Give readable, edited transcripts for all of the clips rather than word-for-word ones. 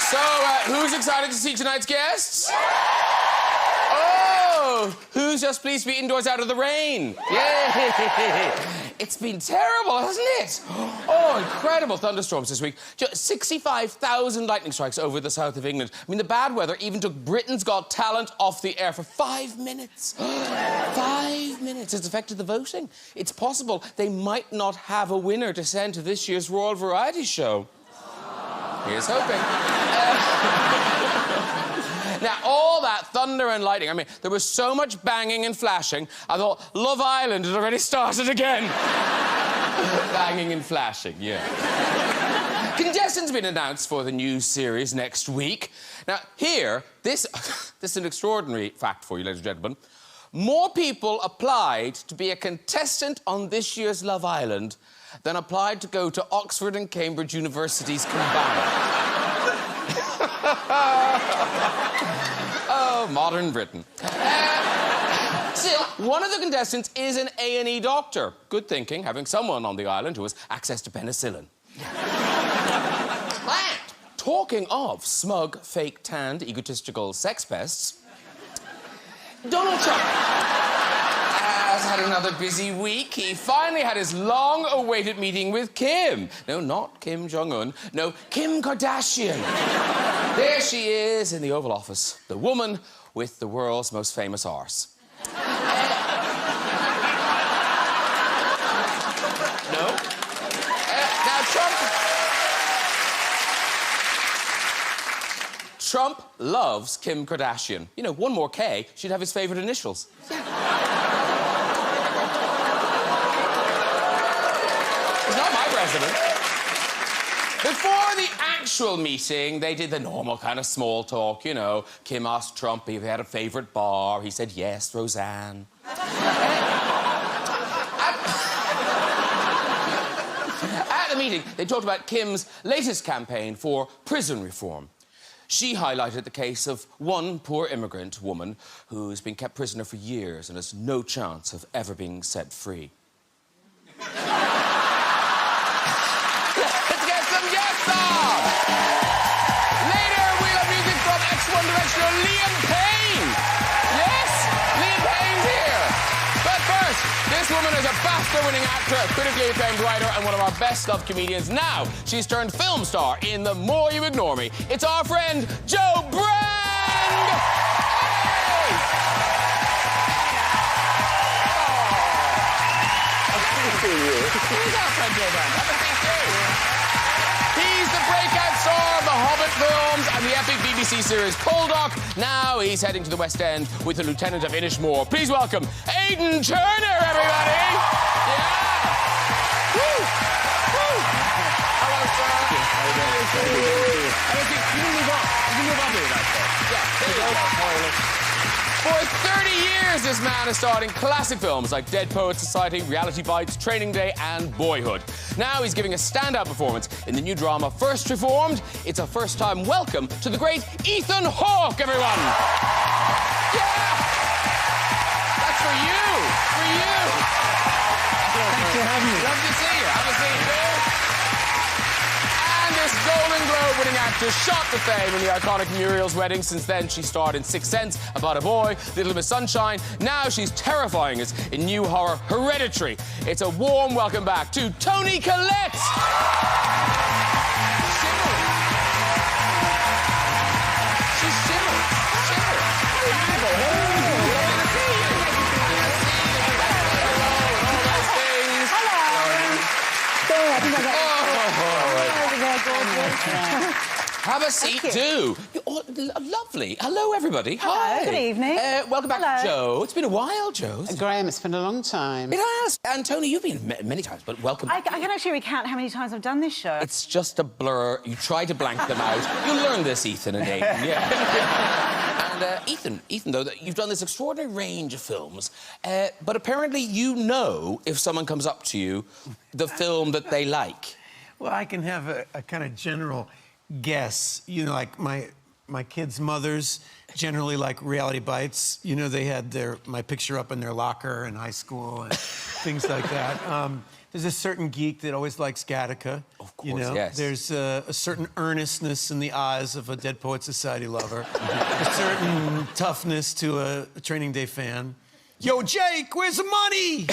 So, who's excited to see tonight's guests? Oh, who's just pleased to be indoors out of the rain? Yay! It's been terrible, hasn't it? Oh, incredible thunderstorms this week. Just 65,000 lightning strikes over the south of England. I mean, the bad weather even took Britain's Got Talent off the air for 5 minutes. 5 minutes. It's affected the voting. It's possible they might not have a winner to send to this year's Royal Variety Show. Here's hoping. Now, all that thunder and lightning, I mean, there was so much banging and flashing, I thought Love Island had already started again. Banging and flashing, yeah. Contestants have been announced for the new series next week. Now, here, this is an extraordinary fact for you, ladies and gentlemen. More people applied to be a contestant on this year's Love Island than applied to go to Oxford and Cambridge universities combined. Oh, modern Britain. Still, one of the contestants is an A&E doctor. Good thinking, having someone on the island who has access to penicillin. And talking of smug, fake-tanned, egotistical sex pests, Donald Trump has had another busy week. He finally had his long-awaited meeting with Kim. No, not Kim Jong-un. No, Kim Kardashian. There she is in the Oval Office, the woman with the world's most famous arse. No? Now, Trump loves Kim Kardashian. You know, one more K, she'd have his favourite initials. Yeah. He's not my president. Before the actual meeting, they did the normal kind of small talk, you know. Kim asked Trump if he had a favourite bar. He said, yes, Roseanne. At the meeting, they talked about Kim's latest campaign for prison reform. She highlighted the case of one poor immigrant woman who's been kept prisoner for years and has no chance of ever being set free. Let's get some guests on! Later, we'll have music from X1 Directional Liam Payne. Yes, Liam Payne's here. But first, this woman is a BAFTA-winning actor, a critically acclaimed writer, and one of our best-loved comedians. Now, she's turned film star in The More You Ignore Me. It's our friend, Jo Brand! Hey! Who's our friend, Jo Brand? Have a seat, too. He's the breakout star of the Hobbit films and the epic BBC series Poldark. Now he's heading to the West End with the Lieutenant of Inishmore. Please welcome Aiden Turner, everybody! Yeah! Woo! Woo! Hello, sir. How are you doing? You can move on. You can move on to that, sir. Yeah, there you go. For 30 years, this man has starred in classic films like Dead Poets Society, Reality Bites, Training Day, and Boyhood. Now he's giving a standout performance in the new drama First Reformed. It's a first-time welcome to the great Ethan Hawke, everyone! Yeah! That's for you! For you! Thanks for having me. Love to see you. Have a seat, Bill. And this Golden Globe-winning actress shot to fame in the iconic Muriel's Wedding. Since then, she starred in Sixth Sense, About a Boy, Little Miss Sunshine. Now she's terrifying us in new horror Hereditary. It's a warm welcome back to Toni Collette. She's shivering. Have a seat, too. Lovely. Hello, everybody. Hello, Hi. good evening. Welcome back, Jo. It's been a while, Jo. Graham, it's been a long time. It has. And Toni, you've been many times, but welcome. I can actually recount how many times I've done this show. It's just a blur. You try to blank them out. You'll learn this, Ethan and Aidan. Yeah. And Ethan, though, you've done this extraordinary range of films, but apparently you know if someone comes up to you, the film that they like. Well, I can have a kind of general guess. You know, like my kids' mothers generally like Reality Bites. You know, they had my picture up in their locker in high school and things like that. there's a certain geek that always likes Gattaca. Of course, yes. There's a certain earnestness in the eyes of a Dead Poets Society lover. A certain toughness to a Training Day fan. Yo, Jake, where's the money?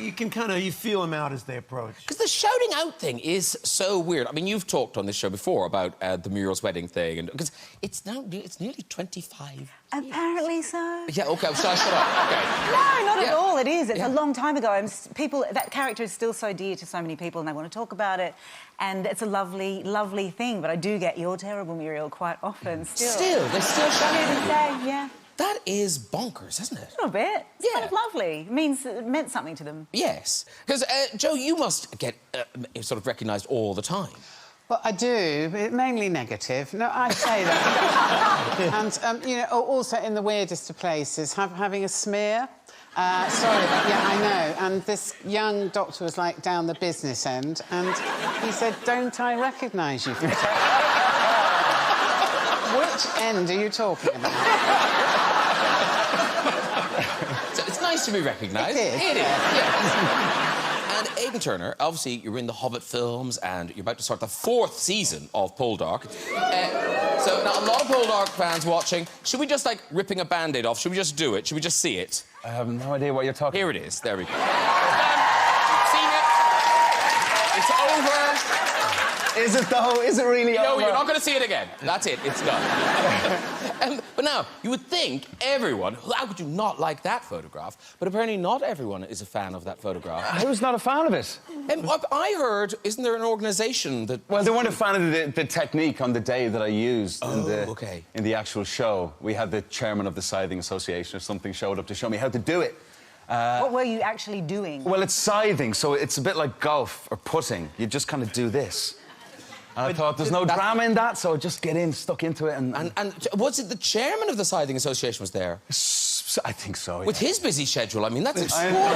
You can you feel them out as they approach. Because the shouting out thing is so weird. I mean, you've talked on this show before about the Muriel's wedding thing, and because it's nearly 25. Apparently so. Yeah, okay, so I shut up. Okay. No, not at all. It is. It's a long time ago. That character is still so dear to so many people, and they want to talk about it. And it's a lovely, lovely thing. But I do get "You're terrible, Muriel" quite often. Still, they still shout to it. this day, yeah. That is bonkers, isn't it? A little bit. It's kind of lovely. It meant something to them. Yes. Because, Joe, you must get sort of recognised all the time. Well, I do, but mainly negative. No, I say that. And, you know, also in the weirdest of places, having a smear. Sorry, yeah, I know. And this young doctor was, like, down the business end, and he said, "Don't I recognise you?" Which end are you talking about? So it's nice to be recognised. It is. It is, yes. And Aidan Turner, obviously, you're in the Hobbit films and you're about to start the 4th season of Poldark. So now a lot of Poldark fans watching. Should we just, like, ripping a Band-Aid off? Should we just do it? Should we just see it? I have no idea what you're talking about. Here it is. There we go. You've seen it. It's over. Is it, though? Is it really over? No, you're not going to see it again. That's it. It's done. But now, you would think everyone... How could you not like that photograph? But apparently not everyone is a fan of that photograph. Who's not a fan of it? I heard, isn't there an organisation that... Well, they weren't a fan of the technique on the day that I used in the actual show. We had the chairman of the Scything Association or something showed up to show me how to do it. What were you actually doing? Well, it's scything, so it's a bit like golf or putting. You just kind of do this. And I thought, there's no drama in that, so just get stuck into it. And was it the chairman of the Scything Association was there? I think so, yeah. With his busy schedule, I mean, that's extraordinary.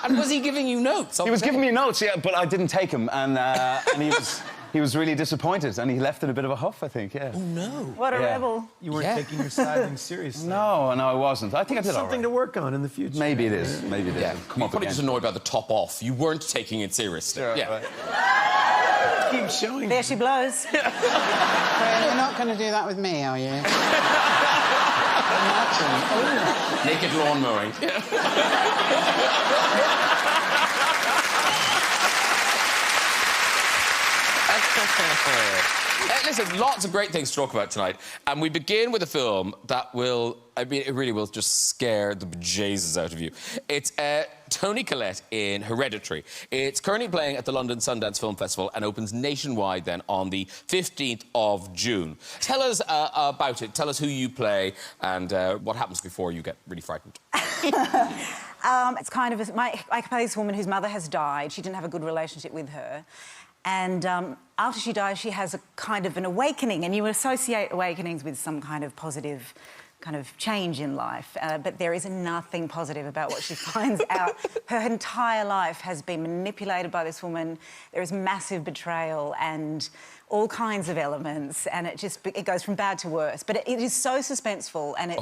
and was he giving you notes? He was giving me notes, yeah, but I didn't take them, and he was really disappointed, and he left in a bit of a huff, I think, yeah. Oh, no. What a rebel. You weren't taking your scything seriously. No, I wasn't. I think I did all right. Something to work on in the future. Maybe it is. Maybe it is. Yeah. You're probably just annoyed about the top off. You weren't taking it seriously. Sure, yeah. Right. Keep showing. There she blows. Well, you're not going to do that with me, are you? Naked lawn mowing. Listen, lots of great things to talk about tonight. And we begin with a film that will... I mean, it really will just scare the bejesus out of you. It's Toni Collette in Hereditary. It's currently playing at the London Sundance Film Festival and opens nationwide then on the 15th of June. Tell us about it. Tell us who you play and what happens before you get really frightened. It's kind of... I play this woman whose mother has died. She didn't have a good relationship with her. And after she dies, she has a kind of an awakening, and you associate awakenings with some kind of positive kind of change in life. But there is nothing positive about what she finds out. Her entire life has been manipulated by this woman. There is massive betrayal and all kinds of elements, and it goes from bad to worse. But it is so suspenseful, and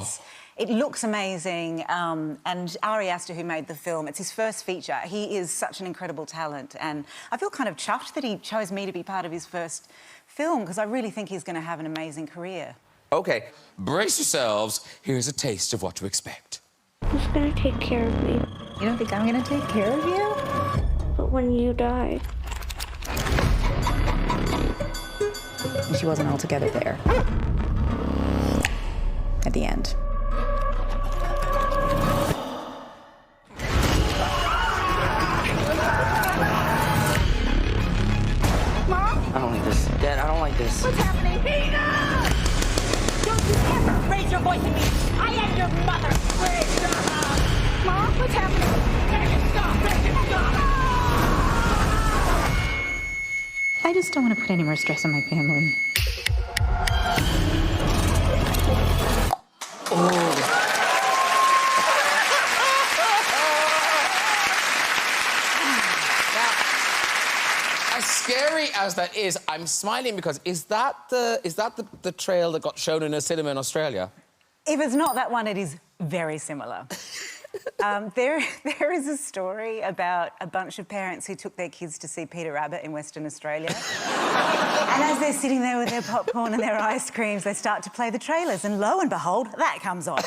it looks amazing. And Ari Aster, who made the film, it's his first feature. He is such an incredible talent, and I feel kind of chuffed that he chose me to be part of his first film, because I really think he's going to have an amazing career. OK, brace yourselves. Here's a taste of what to expect. Who's gonna take care of me? You don't think I'm going to take care of you? But when you die... She wasn't altogether there. At the end. I don't like this. Dad, I don't like this. What's happening? Peter! Don't you ever raise your voice at me! I am your mother! Please stop! Mom, what's happening? Make it stop! Make it stop! I just don't want to put any more stress on my family. As scary as that is, I'm smiling because is that the trail that got shown in a cinema in Australia? If it's not that one, it is Very similar. There is a story about a bunch of parents who took their kids to see Peter Rabbit in Western Australia. And as they're sitting there with their popcorn and their ice creams, they start to play the trailers, and lo and behold, that comes on.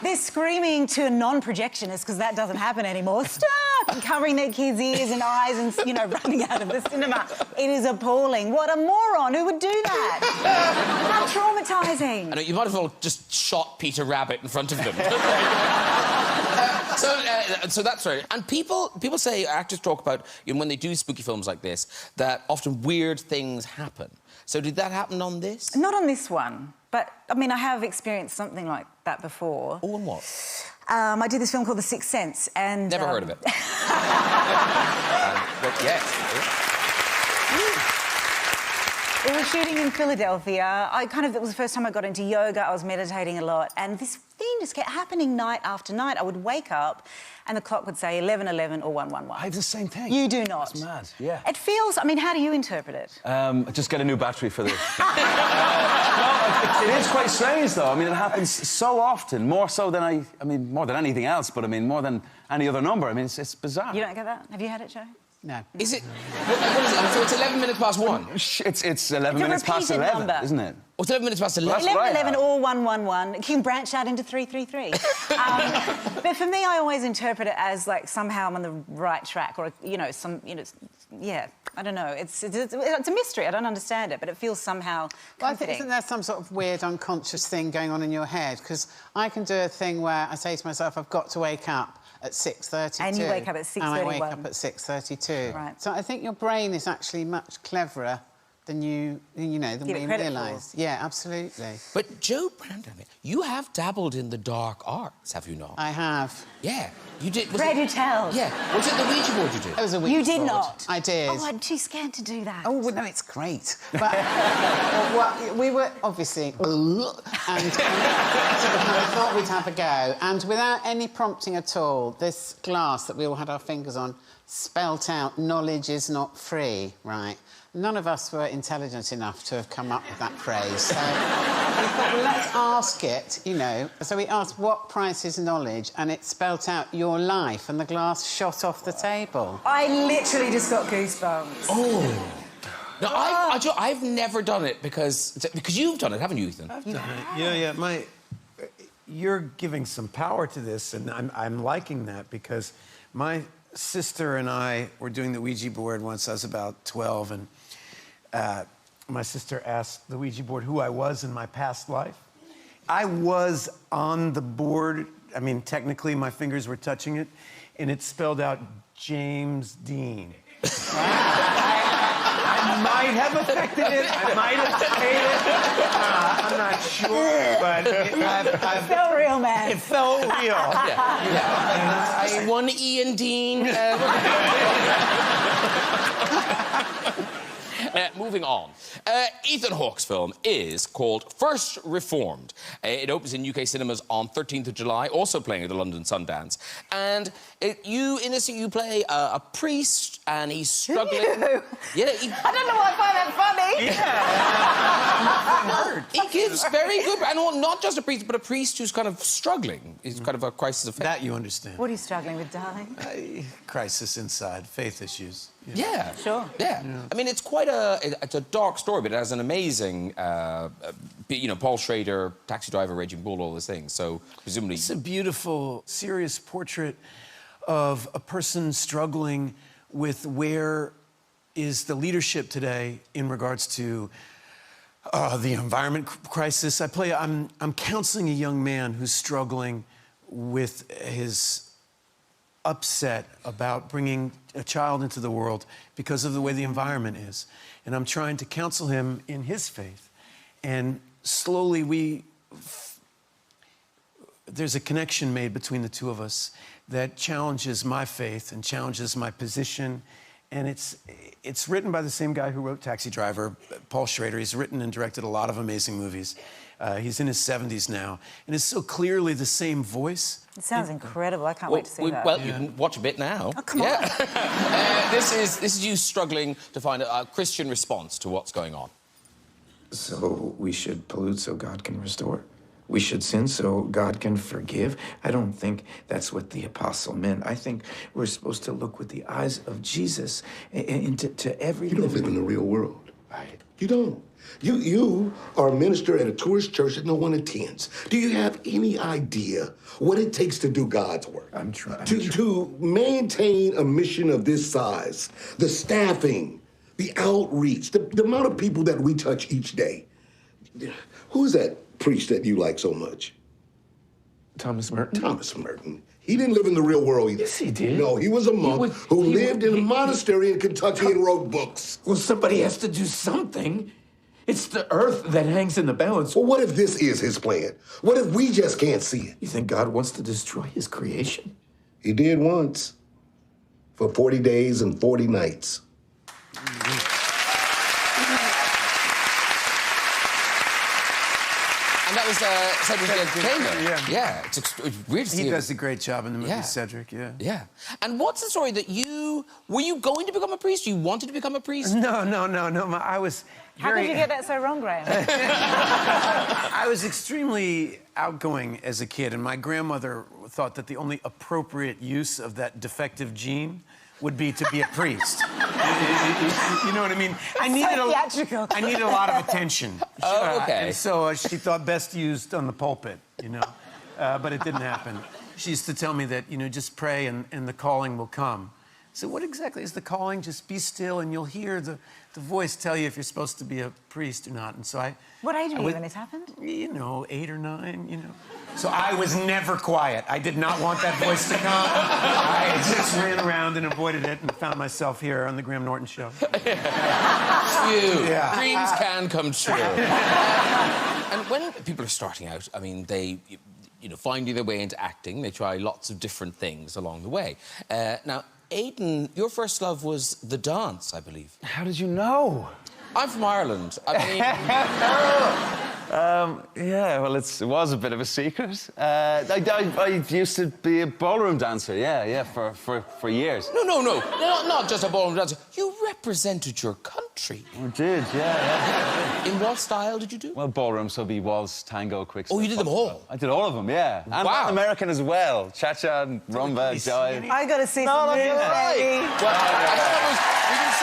They're screaming to a non-projectionist, because that doesn't happen anymore. Stop! And covering their kids' ears and eyes and, you know, running out of the cinema. It is appalling. What a moron! Who would do that? How traumatising. I know, you might as well just shot Peter Rabbit in front of them. So that's right. And people say, actors talk about, you know, when they do spooky films like this, that often weird things happen. So did that happen on this? Not on this one, but, I mean, I have experienced something like that before. Oh, and what? I did this film called The Sixth Sense, and... Never heard of it. But yes. We were shooting in Philadelphia. It was the first time I got into yoga. I was meditating a lot, and this thing just kept happening night after night. I would wake up and the clock would say 11:11 or 1:11. I have the same thing. You do not. It's mad, yeah. It feels... I mean, how do you interpret it? Just get a new battery for this. No, it is quite strange, though. I mean, it happens so often, more so than more than anything else, but I mean, more than any other number. I mean, it's bizarre. You don't get that? Have you had it, Joe? No. Is it... What is it? So it's 11 minutes past 1? It's 11 minutes past 11, number. isn't it? Oh, it's 11 minutes past 11? 11:11 or 1:11. It can branch out into 3:33. But for me, I always interpret it as, like, somehow I'm on the right track, or, you know, yeah, I don't know. It's a mystery. I don't understand it, but it feels somehow comforting. Well, I think, isn't there some sort of weird unconscious thing going on in your head? Because I can do a thing where I say to myself, I've got to wake up at 6:32. And you wake up at 6:31. And I wake up at 6:32. Right. So I think your brain is actually much cleverer than than we realise. Yeah, absolutely. But Joe Brandon, you have dabbled in the dark arts, have you not? I have. Yeah, you did. Pray do tell. Yeah. Was it the Ouija board you did? It was a Ouija You did board. not. I did. Oh, I'm too scared to do that. Oh, well, no, it's great. But we were obviously... and so we thought we'd have a go. And without any prompting at all, this glass that we all had our fingers on spelt out, knowledge is not free, right? None of us were intelligent enough to have come up with that phrase. So we thought, well, let's ask it, you know. So we asked, what price is knowledge? And it spelt out your life, and the glass shot off the table. I literally just got goosebumps. Oh. No, I've never done it because you've done it, haven't you, Ethan? I've done it. Yeah. You're giving some power to this, and I'm liking that, because my sister and I were doing the Ouija board once. I was about 12, and my sister asked the Ouija board who I was in my past life. I was on the board. I mean, technically, my fingers were touching it, and it spelled out James Dean. I might have affected it. I might have made it. I'm not sure, but It felt real, man. It felt real. Yeah. One Ian Dean. Moving on. Ethan Hawke's film is called First Reformed. It opens in UK cinemas on 13th of July, also playing at the London Sundance. And you play a priest, and he's struggling. Yeah, I don't know why I find that funny. He gives very good, and not just a priest, but a priest who's kind of struggling. He's kind of a crisis of faith. That you understand. What are you struggling with, darling? Crisis inside, faith issues. Yeah. Sure. Yeah. I mean, it's quite it's a dark story, but it has an amazing, Paul Schrader, Taxi Driver, Raging Bull, all those things. So presumably... It's a beautiful, serious portrait of a person struggling with where is the leadership today in regards to the environment crisis. I'm counseling a young man who's struggling with his upset about bringing a child into the world because of the way the environment is. And I'm trying to counsel him in his faith. And slowly there's a connection made between the two of us that challenges my faith and challenges my position. And it's written by the same guy who wrote Taxi Driver, Paul Schrader. He's written and directed a lot of amazing movies. He's in his 70s now, and it's so clearly the same voice. It sounds incredible. I can't wait to see that. Well, you can watch a bit now. Oh, come on. This is you struggling to find a Christian response to what's going on. So we should pollute so God can restore? we should sin so God can forgive. I don't think that's what the apostle meant. I think we're supposed to look with the eyes of Jesus into every... You don't live in the real world. Right. You don't. You are a minister at a tourist church that no one attends. Do you have any idea what it takes to do God's work? I'm trying. To maintain a mission of this size, the staffing, the outreach, the amount of people that we touch each day. Who's that priest that you like so much? Thomas Merton. Thomas Merton. He didn't live in the real world either. Yes, he did. No, he was a monk who lived in a monastery in Kentucky and wrote books. Well, somebody has to do something. It's the earth that hangs in the balance. Well, what if this is his plan? What if we just can't see it? You think God wants to destroy his creation? He did once. For 40 days and 40 nights. And that was Cedric Taylor. Yeah. It's weird to see He him. does a great job in the movie, Cedric, yeah. Yeah. And what's the story that were you going to become a priest? You wanted to become a priest? No. I was How could you get that so wrong, Graham? I was extremely outgoing as a kid, and my grandmother thought that the only appropriate use of that defective gene would be to be a priest. You know what I mean? I needed a lot of attention. Oh, okay. And so she thought best used on the pulpit, you know. But it didn't happen. She used to tell me that, you know, just pray and the calling will come. So what exactly is the calling? Just be still and you'll hear the voice tell you if you're supposed to be a priest or not. And so What age were you when this happened? You know, 8 or 9, you know. So I was never quiet. I did not want that voice to come. I just ran around and avoided it and found myself here on the Graham Norton Show. Dreams can come true. And when people are starting out, I mean, they, you know, finding their way into acting, they try lots of different things along the way. Now, Aiden, your first love was the dance, I believe. How did you know? I'm from Ireland. I mean... Yeah, well, it was a bit of a secret. I used to be a ballroom dancer, for years. No, not just a ballroom dancer. You represented your country. I did, yeah. In what style did you do? Well, ballroom, so be waltz, tango, quick. Oh, you did them all? I did all of them, yeah. And wow. American as well. Cha-cha, and rumba, jive. I gotta see some moves, baby. Well, I thought that was... We can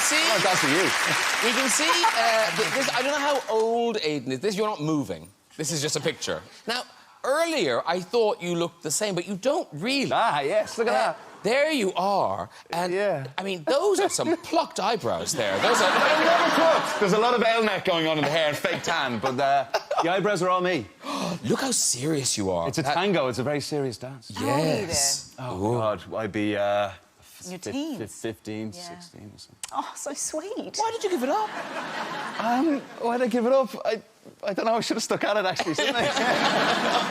see... Oh, that's for you. We can see... I don't know how old Aiden is. You're not moving. This is just a picture. Now, earlier, I thought you looked the same, but you don't really. Ah, yes, look at that. There you are. And, I mean, those are some plucked eyebrows there. Those are... They're never plucked. There's a lot of L-neck going on in the hair and fake tan, but the eyebrows are all me. Look how serious you are. It's a tango. It's a very serious dance. Yes. Oh, God. I'd be... In your teens? 15, 16 or something. Oh, so sweet. Why did you give it up? Why did I give it up? I don't know. I should have stuck at it, actually, shouldn't I? I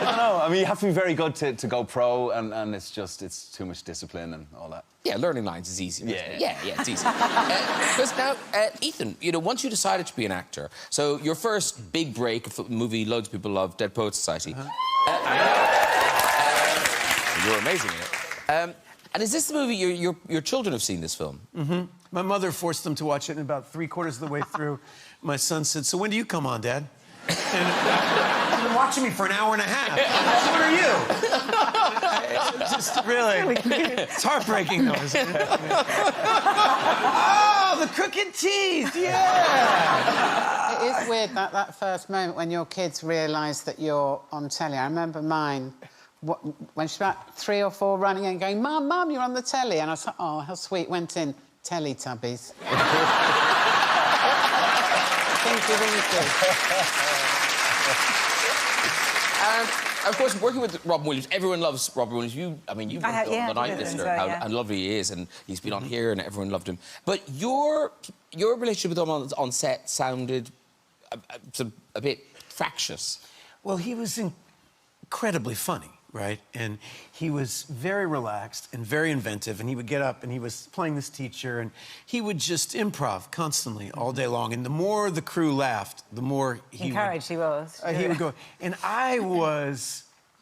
don't know. I mean, you have to be very good to go pro, and it's too much discipline and all that. Yeah, learning lines is easy. Yeah, it's easy. Because now, Ethan, you know, once you decided to be an actor, so your first big break, a movie loads of people love, Dead Poets Society. You're amazing in it. And is this the movie your children have seen this film? Mm-hmm. My mother forced them to watch it, and about 3/4 of the way through, my son said, "So when do you come on, Dad?" And you've been watching me for an hour and a half. So when are you? It's just really, it's heartbreaking, though, isn't it? Oh, the crooked teeth, yeah! It is weird, that first moment when your kids realise that you're on telly. I remember mine... when she's about 3 or 4 running and going, Mum, Mum, you're on the telly. And I was like, oh, how sweet. Went in, Teletubbies. Of course, working with Robin Williams, everyone loves Robin Williams. You've worked on The Night Listener, how lovely he is, and he's been on here, and everyone loved him. But your relationship with him on set sounded a bit fractious. Well, he was incredibly funny, right? And he was very relaxed and very inventive, and he would get up and he was playing this teacher, and he would just improv constantly all day long. And the more the crew laughed, the more he encouraged he was. He would go. And I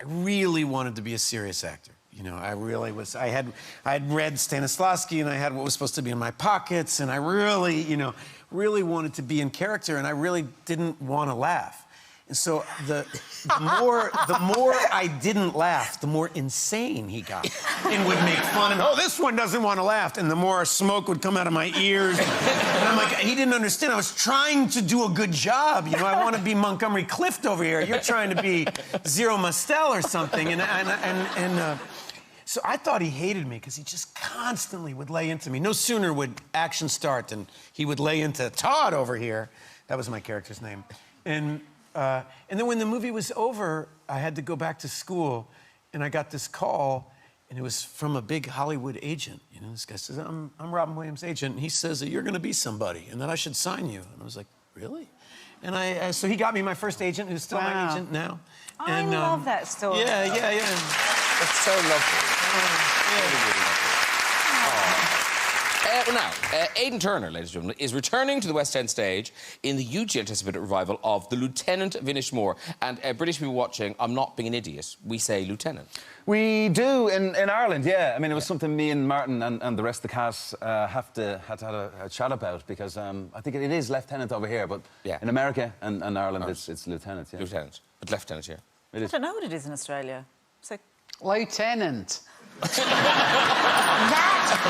really wanted to be a serious actor. You know, I really was. I had read Stanislavski, and I had what was supposed to be in my pockets, and I really, really wanted to be in character, and I really didn't want to laugh. And so the more I didn't laugh, the more insane he got. And would make fun of, oh, this one doesn't want to laugh. And the more smoke would come out of my ears. And I'm like, he didn't understand. I was trying to do a good job. You know, I want to be Montgomery Clift over here. You're trying to be Zero Mostel or something. So I thought he hated me because he just constantly would lay into me. No sooner would action start than he would lay into Todd over here. That was my character's name. And then when the movie was over, I had to go back to school, and I got this call, and it was from a big Hollywood agent. You know, this guy says, I'm Robin Williams' agent, and he says that you're going to be somebody, and that I should sign you. And I was like, really? And so he got me my first agent, who's still my agent now. I love that story. Yeah. It's so lovely. Really, really lovely. Now, Aiden Turner, ladies and gentlemen, is returning to the West End stage in the hugely anticipated revival of The Lieutenant of Inishmore. And British people watching, I'm not being an idiot, we say Lieutenant. We do in Ireland, yeah. I mean, it was something me and Martin and the rest of the cast had to have a chat about because I think it is Lieutenant over here, but in America and Ireland, it's Lieutenant, yeah. Lieutenant, but Lieutenant here. I don't know what it is in Australia. So... Lieutenant. That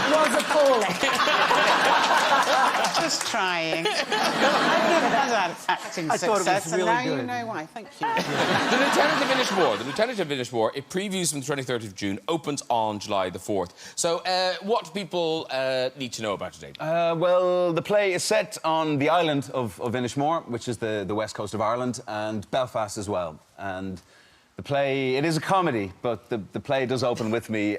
was appalling. Just trying. I've never had acting success, really and now good. you know why. Thank you. The Lieutenant of Inishmore. The Lieutenant of Inishmore. It previews from the 23rd of June, opens on July the 4th. So, what do people need to know about it, Aidan? Well, the play is set on the island of Inishmore, which is the west coast of Ireland, and Belfast as well. And the play, it is a comedy, but the play does open with me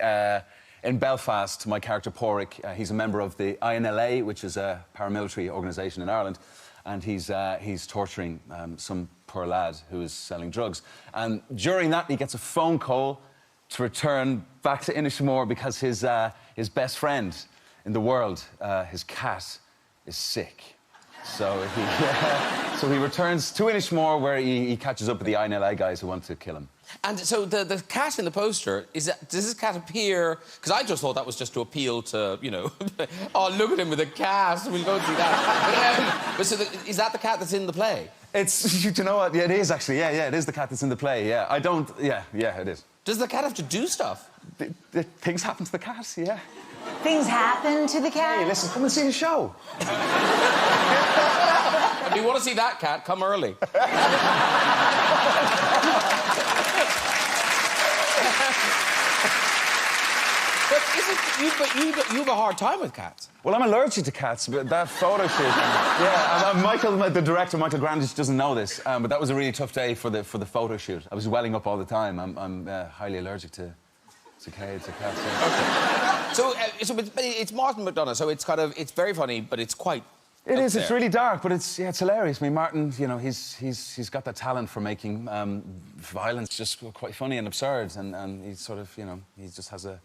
in Belfast. My character, Porrick, he's a member of the INLA, which is a paramilitary organisation in Ireland, and he's torturing some poor lad who is selling drugs. And during that, he gets a phone call to return back to Inishmore because his best friend in the world, his cat, is sick. So he returns to Inishmore, where he catches up with the INLA guys who want to kill him. And so the cat in the poster, does this cat appear... Because I just thought that was just to appeal to, you know... oh, look at him with a cat, we'll go and see that. But so is that the cat that's in the play? It's... You know what? Yeah, it is, actually. Yeah, it is the cat that's in the play, yeah. I don't... Yeah, it is. Does the cat have to do stuff? Things happen to the cat, yeah. Things happen to the cat? Hey, listen, come and see the show. If you want to see that cat, come early. But you have a hard time with cats. Well, I'm allergic to cats, but that photo shoot... yeah, Michael, the director, Michael Grandage, doesn't know this, but that was a really tough day for the photo shoot. I was welling up all the time. I'm highly allergic to cats. Okay. So it's Martin McDonagh, so it's kind of... It's very funny, but it's quite... It is. It's really dark, but it's hilarious. I mean, Martin, you know, he's got that talent for making violence just quite funny and absurd, and he's sort of, you know, he just has a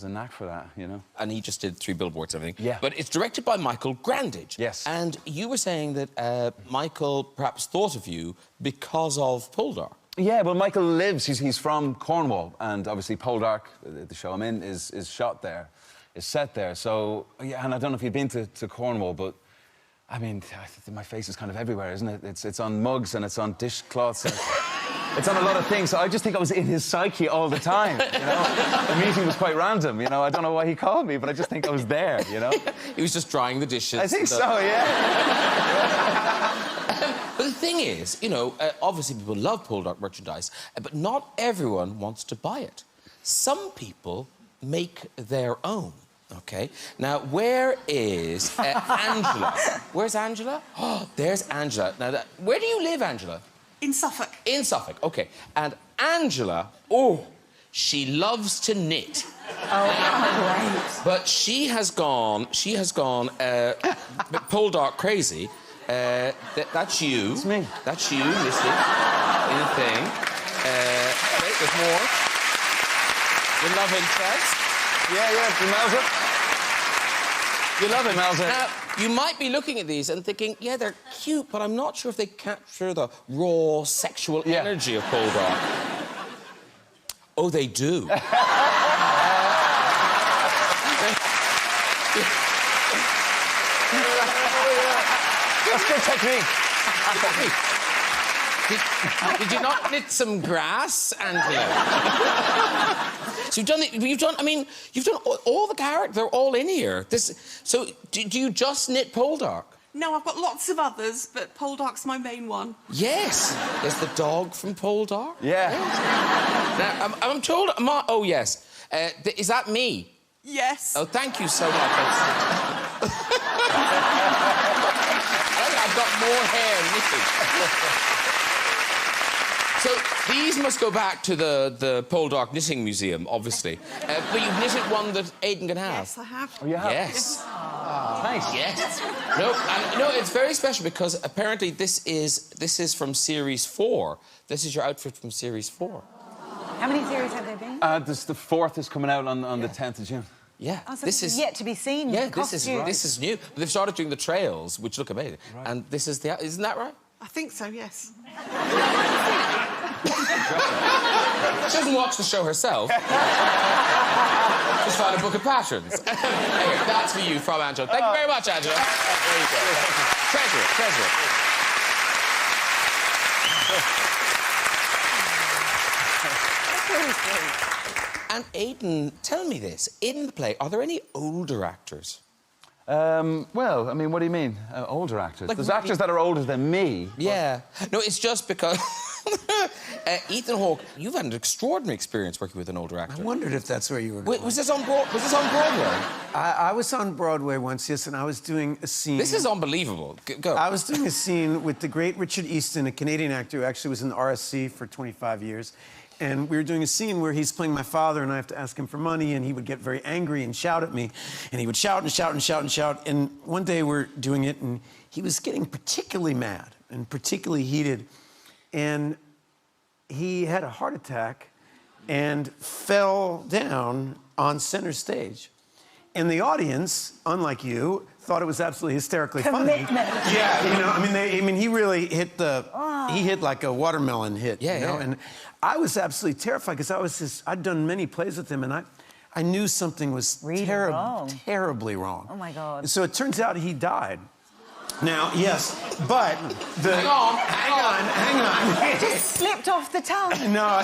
knack for that, you know. And he just did 3 billboards and everything. Yeah. But it's directed by Michael Grandage. Yes. And you were saying that Michael perhaps thought of you because of Poldark. Yeah, well, Michael lives... He's from Cornwall, and obviously Poldark, the show I'm in, is shot there, is set there. So, yeah, and I don't know if you've been to Cornwall, but... I mean, my face is kind of everywhere, isn't it? It's on mugs and it's on dishcloths and it's on a lot of things. So I just think I was in his psyche all the time, you know? The meeting was quite random, you know? I don't know why he called me, but I just think I was there, you know? He was just drying the dishes. I think so, yeah. But the thing is, you know, obviously people love Poldark merchandise, but not everyone wants to buy it. Some people make their own. OK. Now, where is Angela? Where's Angela? Oh, there's Angela. Now, where do you live, Angela? In Suffolk. In Suffolk, OK. And Angela, she loves to knit. Oh, great. But she has gone Poldark crazy. That's you. It's me. That's you, Missy, in the thing. OK, there's more. Your love interest. Yeah, you smells it. You love it. Smells it. Now, you might be looking at these and thinking, yeah, they're cute, but I'm not sure if they capture the raw sexual energy of Poldark. Oh, they do. That's good technique. Did you not knit some grass, Angela? So you've done. I mean, you've done all the characters. They're all in here. So do you just knit Poldark? No, I've got lots of others, but Poldark's my main one. Yes. There's the dog from Poldark. Yeah. Yes. Now, I'm told... oh, yes. Is that me? Yes. Oh, thank you so much. I've got more hair knitted. So these must go back to the Poldark Knitting Museum, obviously. But you've knitted one that Aidan can have. Yes, I have. Oh, you have? Yes. Nice. Yes. No, it's very special because apparently this is from Series 4. This is your outfit from Series 4. How many series have there been? The fourth is coming out on the 10th of June. Yeah, Oh, so this is yet to be seen. Yeah, this is new. They've started doing the trails, which look amazing, and this is isn't that right? I think so, yes. She doesn't watch the show herself. Just found a book of patterns. Anyway, that's for you from Angela. Thank you very much, Angela. There you go. Treasure it, treasure it. That's really sweet. And Aidan, tell me this. In the play, are there any older actors? Well, I mean, what do you mean, older actors? Like, There's actors that are older than me. Yeah. No, it's just because... Ethan Hawke, you've had an extraordinary experience working with an older actor. I wondered if that's where you were going. Was this on Broadway? I was on Broadway once, yes, and I was doing a scene... This is unbelievable. Go. I was doing a scene with the great Richard Easton, a Canadian actor who actually was in the RSC for 25 years. And we were doing a scene where he's playing my father, and I have to ask him for money, and he would get very angry and shout at me. And he would shout and shout and shout and shout. And one day we're doing it, and he was getting particularly mad and particularly heated. And he had a heart attack and fell down on center stage. And the audience, unlike you, thought it was absolutely hysterically funny. Yeah, you know, I mean, he really hit he hit like a watermelon hit. Yeah, you know? yeah. And I was absolutely terrified because I'd done many plays with him, and I knew something was terribly wrong. Oh my God! And so it turns out he died. Now, yes, but hang on. It just slipped off the tongue. No,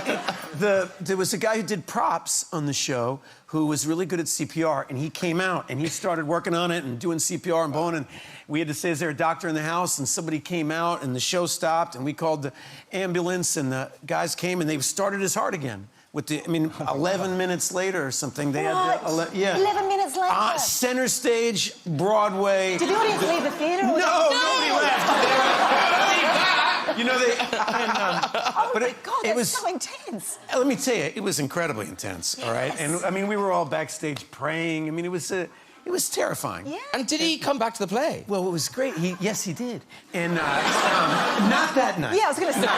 there was a guy who did props on the show who was really good at CPR, and he came out and he started working on it and doing CPR and blowing, and we had to say, is there a doctor in the house? And somebody came out, and the show stopped, and we called the ambulance, and the guys came, and they started his heart again. 11 minutes later or something, they had to... 11 minutes later? Center stage, Broadway... Did the audience leave the theatre? No, nobody left. You know, oh, but my God, it that's was so intense. Let me tell you, it was incredibly intense, all right? And, I mean, we were all backstage praying. I mean, it was terrifying. Yeah. And did he come back to the play? Well, it was great. Yes, he did. And not that night. Yeah, I was going to say.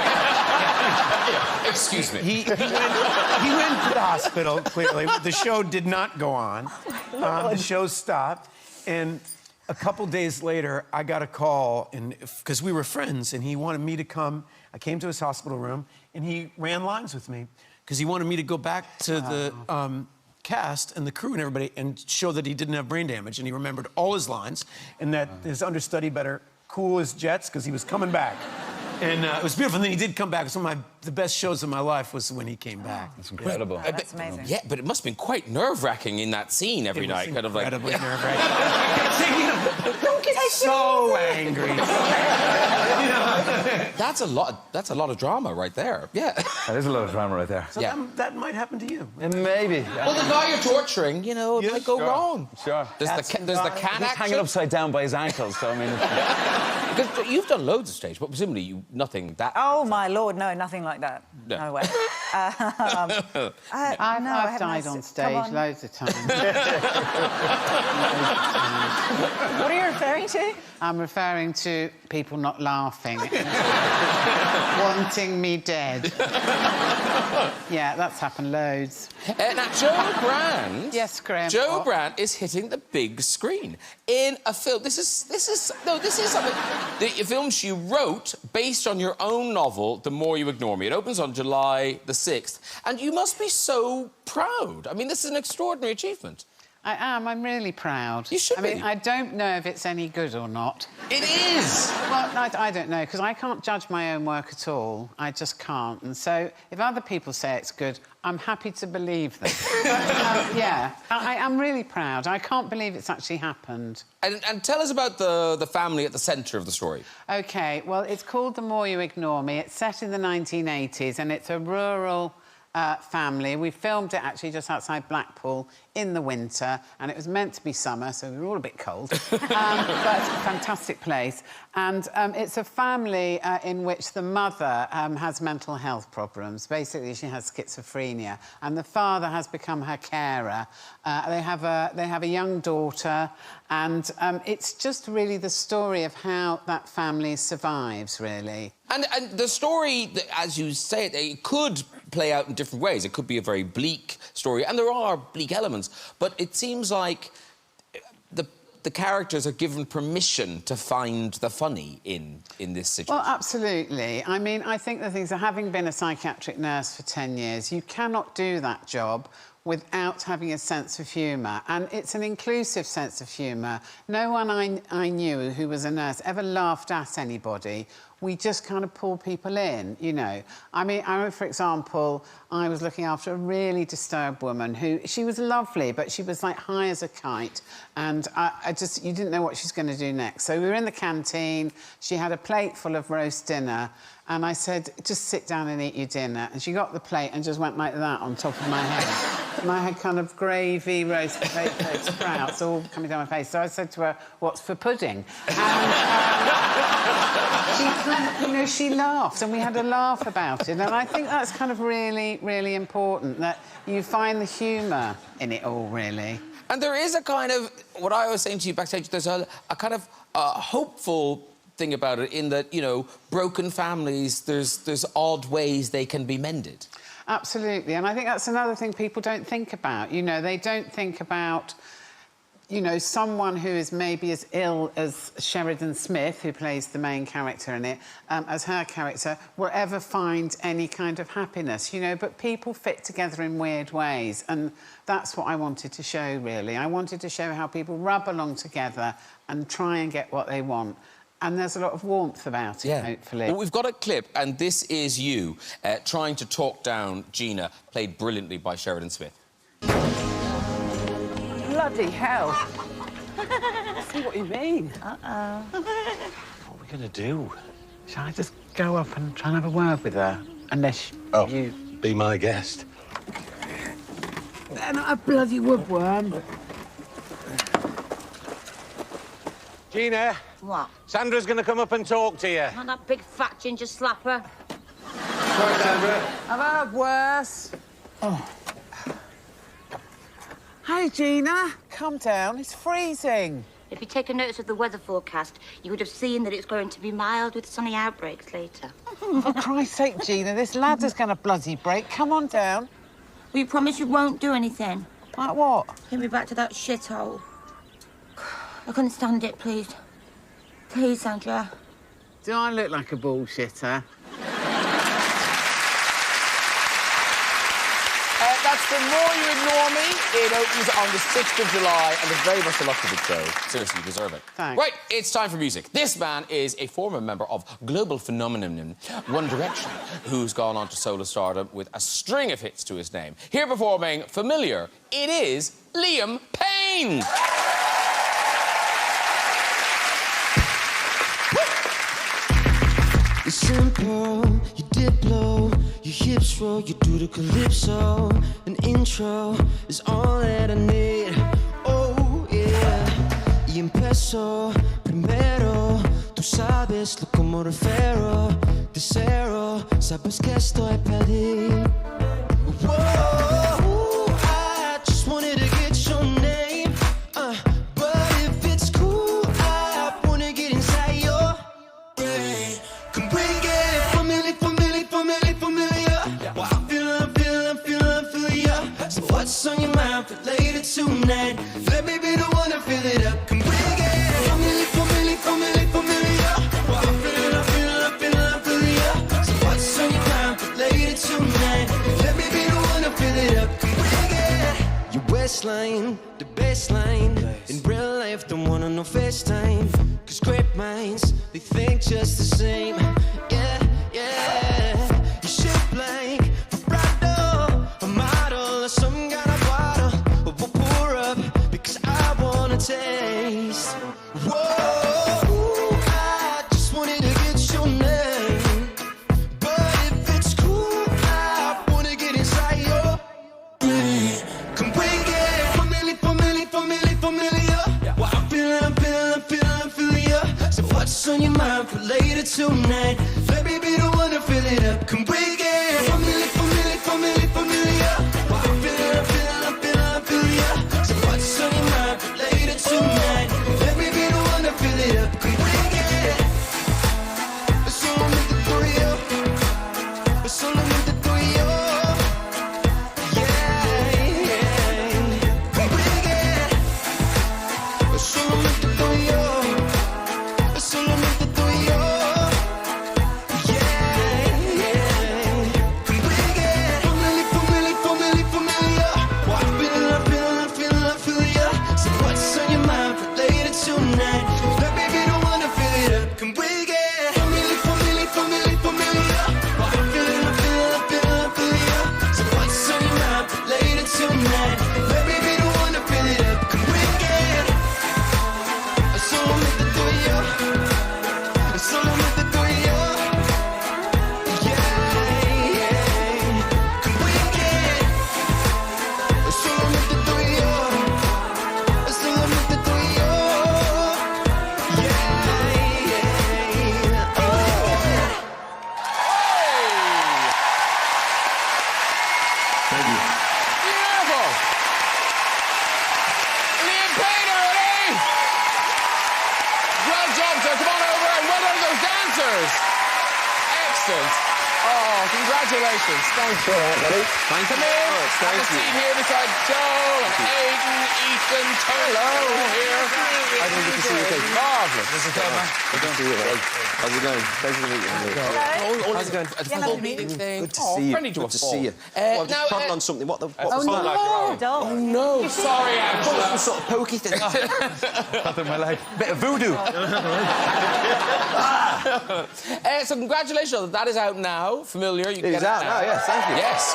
Excuse me. He went to the hospital, clearly. The show did not go on. The show stopped. And a couple days later, I got a call, because we were friends, and he wanted me to come. I came to his hospital room, and he ran lines with me, because he wanted me to go back to the cast and the crew and everybody and show that he didn't have brain damage, and he remembered all his lines, and that his understudy better cool his jets, because he was coming back. And it was beautiful. And then he did come back. It was one of the best shows of my life was when he came back. That's incredible. Oh, that's amazing. Yeah, but it must have been quite nerve-wracking in that scene every night. Kind of like... Incredibly nerve-wracking. Don't get so angry. That's a lot of drama right there. Yeah. That is a lot of drama right there. So that might happen to you. Maybe. Well, the guy you're torturing, you know, it might go wrong. Sure. There's the cat He's hanging upside down by his ankles, so I mean... Because you've done loads of stage, but presumably nothing that... Oh, my Lord, no, nothing like that. No way. I've died on stage loads of times. What are you referring to? I'm referring to people not laughing. Wanting me dead. Yeah, that's happened loads. Now, Joe Brand... Yes, Graham. Joe Brand is hitting the big screen in a film. This is something... The film she wrote based on your own novel, The More You Ignore Me. It opens on July the 6th. And you must be so proud. I mean, this is an extraordinary achievement. I am. I'm really proud. You should I mean, I don't know if it's any good or not. It is! Well, I don't know, because I can't judge my own work at all. I just can't. And so, if other people say it's good, I'm happy to believe them. But, yeah, I am really proud. I can't believe it's actually happened. And tell us about the family at the centre of the story. OK, well, it's called The More You Ignore Me. It's set in the 1980s, and it's a rural... family. We filmed it actually just outside Blackpool in the winter, and it was meant to be summer, so we were all a bit cold. But it's a fantastic place. And it's a family in which the mother has mental health problems. Basically, she has schizophrenia, and the father has become her carer. They have a young daughter, and it's just really the story of how that family survives, really. And the story, as you say it could play out in different ways. It could be a very bleak story, and there are bleak elements, but it seems like the characters are given permission to find the funny in this situation. Well, absolutely. I mean, I think the things are, having been a psychiatric nurse for 10 years, you cannot do that job without having a sense of humour, and it's an inclusive sense of humour. No one I knew who was a nurse ever laughed at anybody. We just kind of pull people in, you know. I mean, I remember, for example, I was looking after a really disturbed woman who... She was lovely, but she was, like, high as a kite, and you didn't know what she was going to do next. So we were in the canteen, she had a plate full of roast dinner, and I said, just sit down and eat your dinner. And she got the plate and just went like that on top of my head. And I had kind of gravy, roast potato, sprouts all coming down my face. So I said to her, what's for pudding? And she laughed, and we had a laugh about it. And I think that's kind of really, really important, that you find the humour in it all, really. And there is a kind of... What I was saying to you backstage, there's a kind of hopeful thing about it, in that, you know, broken families, there's odd ways they can be mended. Absolutely, and I think that's another thing people don't think about. You know, they don't think about, you know, someone who is maybe as ill as Sheridan Smith, who plays the main character in it, as her character, will ever find any kind of happiness, you know, but people fit together in weird ways, and that's what I wanted to show, really. I wanted to show how people rub along together and try and get what they want. And there's a lot of warmth about it, hopefully. Well, we've got a clip, and this is you trying to talk down Gina, played brilliantly by Sheridan Smith. Bloody hell. I see what you mean. Uh-oh. What are we going to do? Shall I just go up and try and have a word with her? Unless you... be my guest. They're not a bloody woodworm. Gina. What? Sandra's going to come up and talk to you. Not that big fat ginger slapper. Sorry, Sandra. I've had worse. Oh. Hey, Gina. Come down. It's freezing. If you'd taken notice of the weather forecast, you would have seen that it's going to be mild with sunny outbreaks later. For Christ's sake, Gina, this ladder's going to bloody break. Come on down. Will you promise you won't do anything? Like what? Take me back to that shithole. I couldn't stand it, please. Please, Sandra. Do I look like a bullshitter? That's The More You Ignore Me. It opens on the 6th of July, and there's very much a lot of it, Joe. Seriously, you deserve it. Thanks. Right, it's time for music. This man is a former member of global phenomenon One Direction, who's gone on to solo stardom with a string of hits to his name. Here performing Familiar, it is Liam Payne. It's simple, you dip low, your hips roll, you do the calypso. An intro is all that I need. Oh yeah, y empiezo primero. Tú sabes lo como refiero. De cero, sabes que estoy pedir. Whoa, I just wanted to get your name. But if it's cool, I wanna get inside your brain. Come bring it, familiar. Well, I'm feeling ya. So what's on your mind for later tonight? Let me be the one to fill it up. Come bring it, familiar. Well, I'm feeling ya. So what's on your mind for later tonight? life, don't wanna know FaceTime. Cause great minds, they think just the same. Yeah, yeah. You should blank for Brado, a model, or some kind of bottle. But we'll pour up because I wanna taste. Whoa, I just wanted to get your name. But if it's cool, I wanna get inside your brain. Come bring it, familiar. Well, I'm feeling ya. So what's on your mind for later tonight? Let me be the one to fill it up. Come bring it, familiar. Well, I'm feeling ya. So what's on your mind for later tonight? Let me be the one to fill it up. Come bring it. It's all me the three of you. It's all me the three of you. Yeah. Come bring it. It's all me the three of you. It's all me the three of you. Yeah. Come bring it. Familiar. Well, I'm feeling ya. So what's on your mind for later tonight? Let me be the one to fill it up. Come bring it. Familiar. Well, I'm feeling ya. So what's on your mind for later tonight? Let me be the one to fill it up. Come bring it. It's all me the three of you. It's all me the three of you. Yeah. Come bring it. It's all me the three of you. It's all me the three of you. Yeah. Oh. Thank you. Beautiful. Liam Payne, ready? Well done, sir. Come on over and well done to those dancers. Excellent. Oh, congratulations. Thank you. Thank Come you. in. Oh, Have thank a you. seat here beside Joe and Aiden, Ethan, Turner here. I didn't get to see you, Kate. Marvellous. Good to see you, mate. How's it going? Pleasure to meet you. How's it going? A full meeting thing. Good to see you. Friendly to Good a to fault. see you. Now, I'm just prodding on something. What the oh, was no. that? Oh, no. Sorry, Angela. Some sort of pokey thing. Nothing in my life. Bit of voodoo. So congratulations, that is out now. Familiar, you can It is get out it now, yes, thank you. Yes.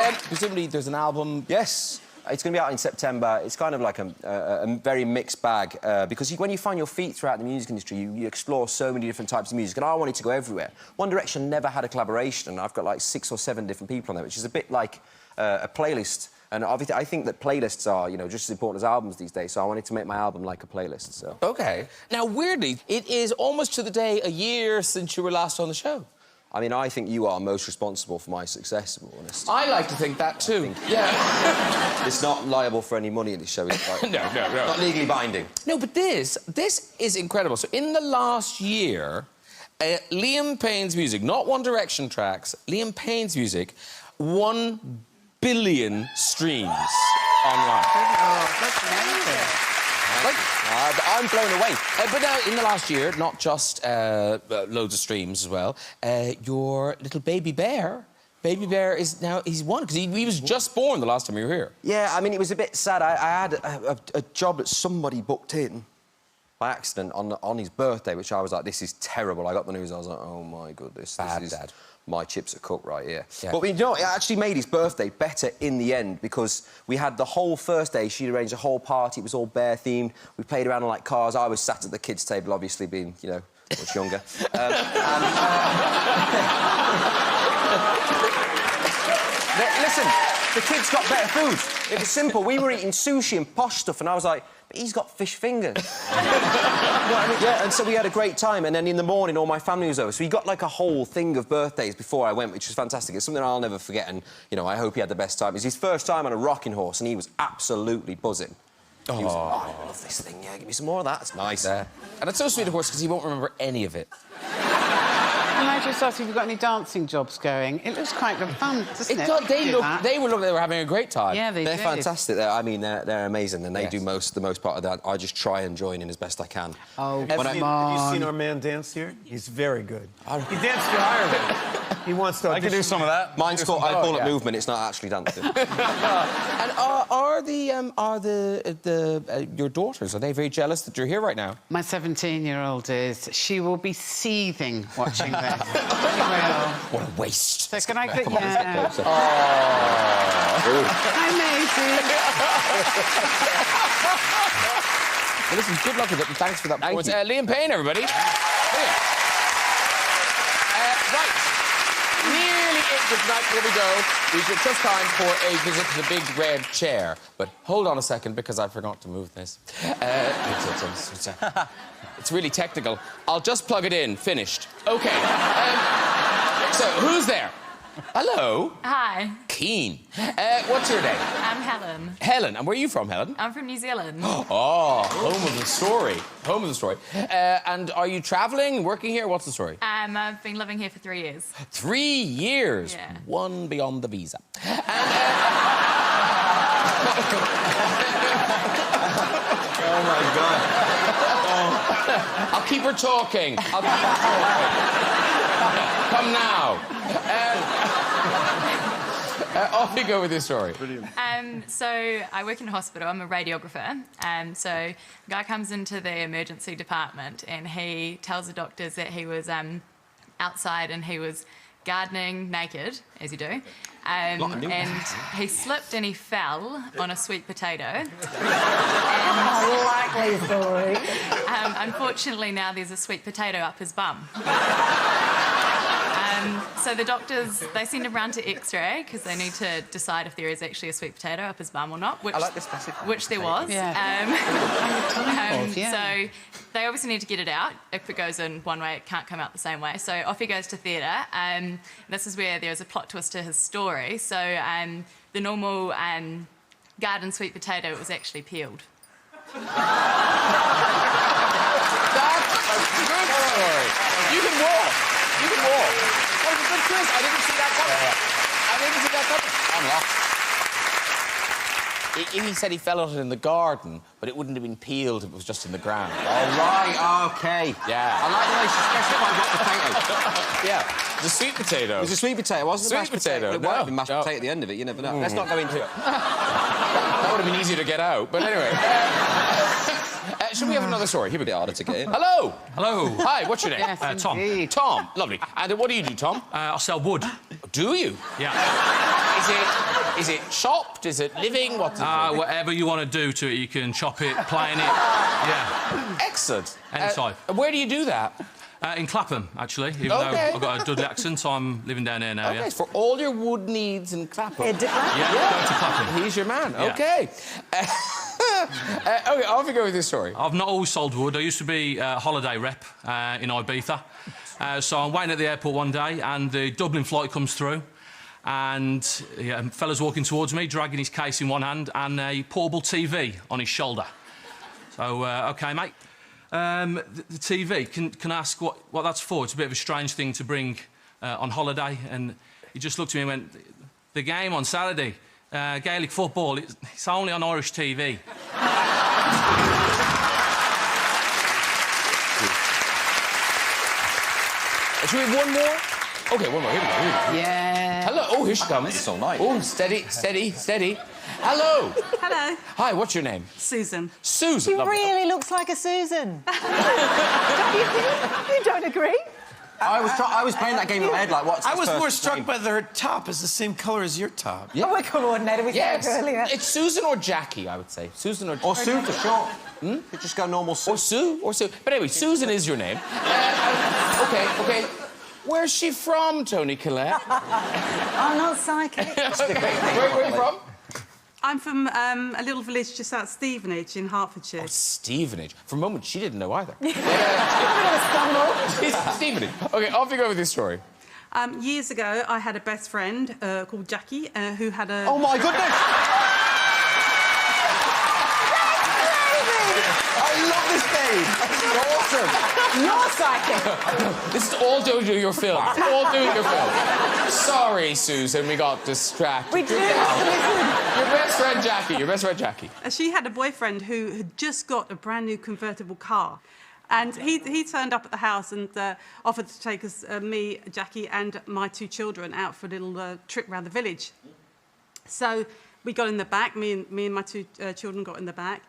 And presumably there's an album. Yes. It's going to be out in September. It's kind of like a very mixed bag because when you find your feet throughout the music industry, you explore so many different types of music, and I wanted to go everywhere. One Direction never had a collaboration, and I've got like 6 or 7 different people on there, which is a bit like a playlist. And obviously, I think that playlists are, just as important as albums these days, so I wanted to make my album like a playlist, so... OK. Now, weirdly, it is almost to the day a year since you were last on the show. I mean, I think you are most responsible for my success, to be honest. I like to think that, too. Yeah. It's not liable for any money in this show, is it? No. Not legally binding. No, but this is incredible. So, in the last year, Liam Payne's music, not One Direction tracks, Liam Payne's music, 1 billion streams online. Oh, that's amazing. I'm blown away. But now, in the last year, not just loads of streams as well, your little baby bear is now... He's won, because he was just born the last time you were here. Yeah, I mean, it was a bit sad. I had a job that somebody booked in by accident on his birthday, which I was like, this is terrible. I got the news, I was like, oh, my goodness. Bad, this is Dad. My chips are cooked right here. Yeah. But, it actually made his birthday better in the end because we had the whole first day, she'd arranged a whole party, it was all bear-themed. We played around on, like, cars. I was sat at the kids' table, obviously being, much younger. Listen, the kids got better food. It was simple. We were eating sushi and posh stuff, and I was like, but he's got fish fingers. You know what I mean? Yeah, and so we had a great time, and then in the morning, all my family was over. So we got, like, a whole thing of birthdays before I went, which was fantastic. It's something I'll never forget, and, I hope he had the best time. It was his first time on a rocking horse, and he was absolutely buzzing. He was like, I love this thing, yeah, give me some more of that. It's nice. And it's so sweet, of course, because he won't remember any of it. Can I just ask if you've got any dancing jobs going? It looks quite fun, doesn't it? They were having a great time. Yeah, they're fantastic. They're amazing, and they do the most part of that. I just try and join in as best I can. Oh, Have you seen our man dance here? He's very good. He danced to Ireland. He wants to. I can do some of that. Mine's called. I call it movement. It's not actually dancing. And are your daughters, are they very jealous that you're here right now? My 17-year-old is. She will be seething watching this. She will. What a waste. So can I put you... Hi, Maisie. Well, listen, good luck with it, and thanks for that performance. Liam Payne, everybody. Brilliant. Right. Nearly it for tonight. Here we go. We've got just time for a visit to the big red chair. But hold on a second, because I forgot to move this. It's really technical. I'll just plug it in. Finished. OK. So, who's there? Hello. Hi. Keen. What's your name? I'm Helen. Helen. And where are you from, Helen? I'm from New Zealand. Oh, home of the story. Home of the story. And are you travelling, working here? What's the story? I've been living here for 3 years. 3 years? Yeah. One beyond the visa. And, Oh, my God. I'll keep her talking. I'll keep her talking. Come now. Off you go with your story. Brilliant. So I work in a hospital. I'm a radiographer. So a guy comes into the emergency department and he tells the doctors that he was outside and he was gardening naked, as you do. And he slipped and he fell on a sweet potato. Likely story. Unfortunately, now there's a sweet potato up his bum. So the doctors, they send him round to X-ray because they need to decide if there is actually a sweet potato up his bum or not, which, I like this specific. Which there was. Yeah. So they obviously need to get it out. If it goes in one way, it can't come out the same way. So off he goes to theatre. This is where there's a plot twist to his story. So the normal garden sweet potato was actually peeled. That's a good story. You can walk. You can walk. That was a good twist. I didn't see that coming. He said he fell out in the garden, but it wouldn't have been peeled if it was just in the ground. All right, OK. Yeah. I like the way she specified what potato. Yeah, the sweet potato. It was a sweet potato, wasn't it? Sweet potato. It might have been mashed potato at the end of it, you never know. Let's not go into it. That would have been easier to get out, but anyway. Should we have another story? Here we go. Harder to get in. Hello. Hello. Hi, what's your name? Yes, Tom. indeed. Tom. Lovely. And what do you do, Tom? I sell wood. Do you? Yeah. Is it chopped? Is it living? What's it? Whatever you want to do to it, you can chop it, plane it. Yeah. Excellent. Anytime. Where do you do that? In Clapham, actually. Even though I've got a Dudley accent, I'm living down here now, Okay, yeah. for all your wood needs in Clapham. Yeah, go to Clapham. He's your man. Yeah. OK. OK, off you go with this story. I've not always sold wood. I used to be a holiday rep in Ibiza. So I'm waiting at the airport one day and the Dublin flight comes through and a fella's walking towards me, dragging his case in one hand and a portable TV on his shoulder. So, OK, mate. The TV, can I ask what that's for? It's a bit of a strange thing to bring on holiday. And he just looked at me and went, the game on Saturday, Gaelic football, it's only on Irish TV. Should we have one more? OK, one more. Here we go. Yeah. Hello. Oh, here she comes. It's all night. Oh, steady, steady, steady. Hello. Hello. Hi, what's your name? Susan. Susan. She Lovely. really looks like a Susan. You don't agree? I was playing that game in my head, like, what's I was first more struck name? by her top is the same colour as your top. Yeah. Oh, we're coordinated. We Yes. spoke earlier. It's Susan or Jackie, I would say. Susan or... Or Sue for short. You just go normal Sue. Or Sue. Or Sue. But anyway, Susan is your name. OK. Where's she from, Toni Collette? I'm not psychic. Where are you from? I'm from a little village just outside Stevenage in Hertfordshire. Oh, Stevenage. For a moment, she didn't know either. Stevenage. OK, off you go with this story. Years ago, I had a best friend called Jackie who had a... Oh, my goodness! I love this game. It's awesome. You're psychic. This is all doing to your film. All doing your film. Sorry, Susan, we got distracted. We did. Your best friend, Jackie. Your best friend, Jackie. She had a boyfriend who had just got a brand new convertible car. And he turned up at the house and offered to take us, me, Jackie, and my 2 children out for a little trip around the village. So we got in the back, me and my 2 children got in the back.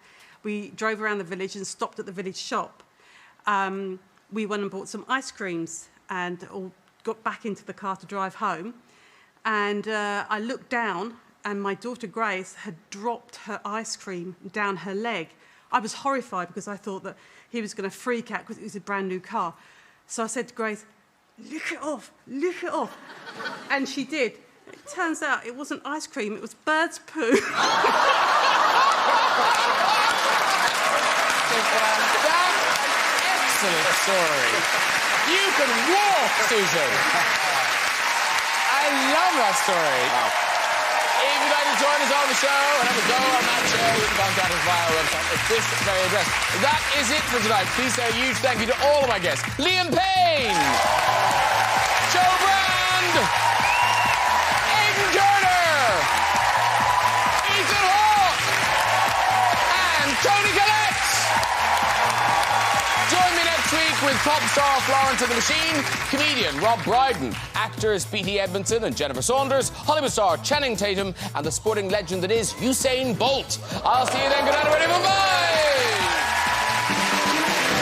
We drove around the village and stopped at the village shop. We went and bought some ice creams and all got back into the car to drive home. And I looked down and my daughter Grace had dropped her ice cream down her leg. I was horrified because I thought that he was going to freak out because it was a brand new car. So I said to Grace, lick it off, lick it off. And she did. It turns out it wasn't ice cream, it was bird's poo. Excellent story. You can walk, Susan. I love that story. Wow. If you'd like to join us on the show and have a go on that show, you can contact us via our website at this very address. That is it for tonight. Please say a huge thank you to all of my guests. Liam Payne, Joe Brand, Aiden Turner, Ethan Hawke, and Toni Collette. Join me next week with pop star Florence and the Machine, comedian Rob Brydon, actors P.T. Edmondson and Jennifer Saunders, Hollywood star Channing Tatum, and the sporting legend that is Usain Bolt. I'll see you then. Good night, everybody. Bye-bye.